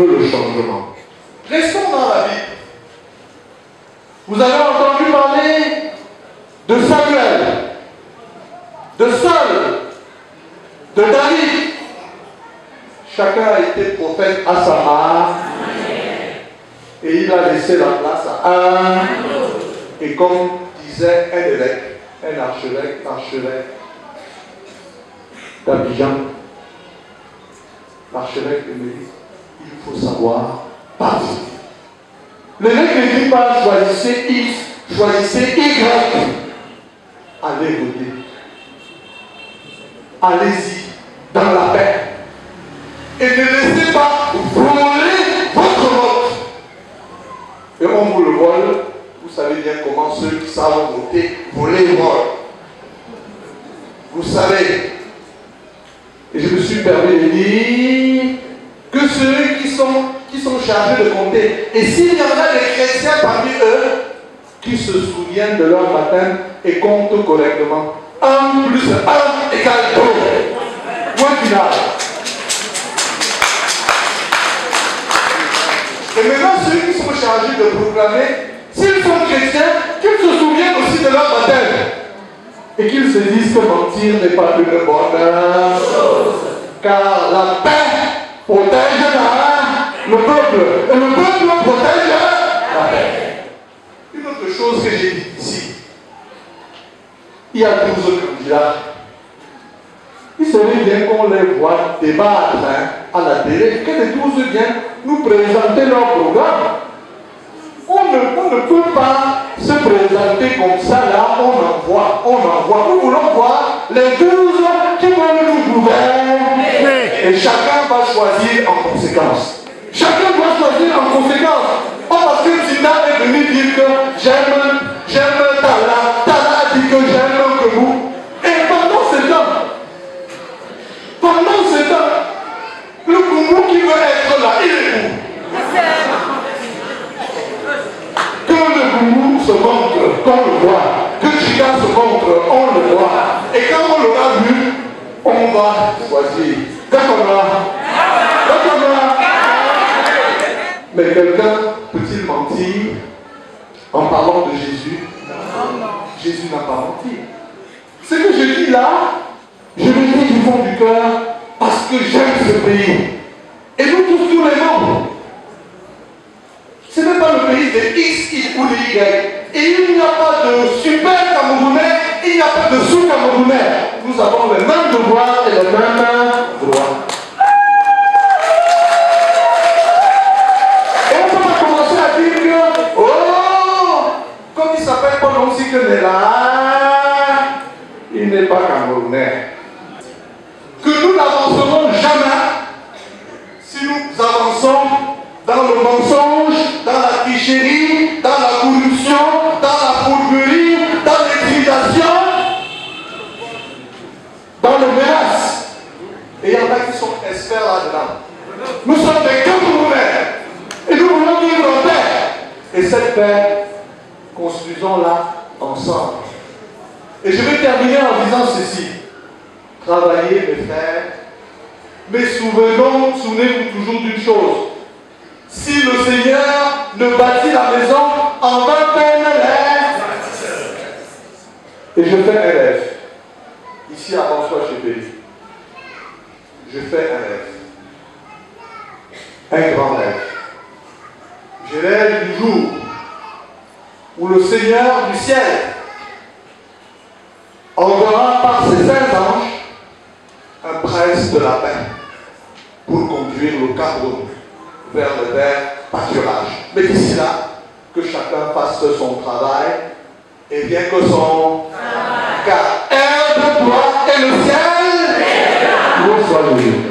veut le changement. Restons dans la Bible. Vous avez entendu parler de Samuel, de Saul, de David. Chacun a été prophète à sa part. Et il a laissé la place à un. Et comme disait un évêque, un archevêque d'Abidjan, l'archevêque me dit, il faut savoir partir. L'évêque ne dit pas choisissez X, choisissez Y. Allez voter. Allez-y dans la paix. Et ne laissez pas voler votre vote. Et on vous le vole. Vous savez bien comment ceux qui savent voter, voler volent. Vous savez. Et je me suis permis de dire que ceux qui sont chargés de compter, et s'il y en a des chrétiens parmi eux qui se souviennent de leur baptême et comptent correctement, 1 plus 1 égale 2. Point final. Et maintenant, ceux qui sont chargés de proclamer, s'ils sont chrétiens, qu'ils se souviennent aussi de leur baptême. Et qu'ils se disent que mentir n'est pas une bonne chose. Car la paix protège le peuple. Et le peuple protège la paix. Une autre chose que j'ai dit ici. Il y a 12 candidats. Il serait bien qu'on les voit débattre à la télé, que les 12 viennent nous présenter leur programme. On ne peut pas se présenter comme ça, là, on envoie. Nous voulons voir les 12 qui vont nous gouverner. Et chacun va choisir en conséquence. Chacun doit choisir en conséquence. Pas parce que Tina est venu dire que j'aime Tala. Tala a dit que j'aime que vous. Et pendant ce temps, le Koumou qui veut être là, il est où? Que le Koumou se montre, qu'on le voit. Que Chika se montre, on le voit. Et quand on l'aura vu, on va choisir. D'accord. Mais quelqu'un peut-il mentir en parlant de Jésus? Non. Jésus n'a pas menti. Ce que je dis là, je le dis du fond du cœur parce que j'aime ce pays. Et nous tous les membres. Ce n'est pas le pays de X ou de Y. Et il n'y a pas de super Camerounais, il n'y a pas de sous-Camerounais. Nous avons les mêmes devoirs et les mêmes droits. Et on peut pas commencer à dire que, oh, comme il s'appelle Paul aussi que là, il n'est pas Camerounais. Que nous n'avancerons jamais si nous avançons dans le mensonge, dans la tricherie, dans la corruption, dans la fourberie, dans l'intimidation, dans le menace. Et il y en a qui sont experts là-dedans. Nous sommes des Camerounais et nous voulons vivre en paix. Et cette paix, construisons-la ensemble. Et je vais terminer en disant ceci. Travaillez, mes frères, mais souvenez-vous toujours d'une chose. Si le Seigneur ne bâtit la maison, en vain peine les. Et je fais un rêve. Ici à François Chépéry. Je fais un rêve. Un grand rêve. Je rêve du jour où le Seigneur du ciel enverra par ses saints anges un prince de la paix pour conduire le Cameroun vers le vert pâturage. Mais d'ici là, que chacun fasse son travail et bien que son travail. Car aide-toi et le ciel, nous soyons.